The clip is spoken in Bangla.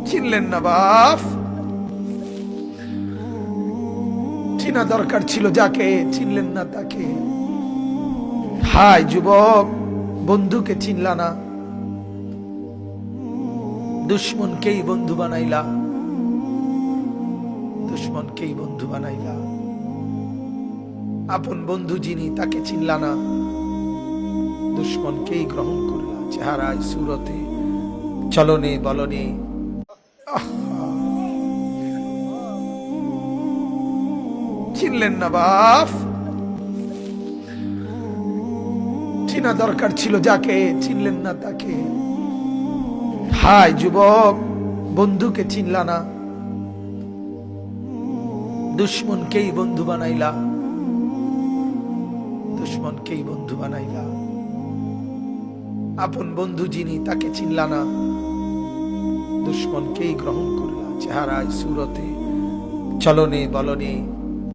চিনলেন না বাপ, চিনা দরকার ছিল যাকে, চিনলেন না তাকে। হায় যুবক, বন্ধুকে চিনলা না, দুশ্মনকেই বন্ধু বানাইলা, দুশ্মনকেই বন্ধু বানাইলা। আপন বন্ধু যিনি তাকে চিনলা না, দুশ্মনকেই গ্রহণ করলা। চেহারায়, সুরতে, চলনে বলনে। চিনলেন না বাপ, চিনা দরকার ছিল যাকে, চিনলেন না তাকে। হায় যুবক, বন্ধুকে চিনলা না, দুশ্মনকেই বন্ধু বানাইলা, দুশ্মনকেই বন্ধু বানাইলা। আপন বন্ধু যিনি তাকে চিনলা না, দুশ্মনকেই গ্রহণ করলা। চেহারায়, সুরতে, চলনে বলনে।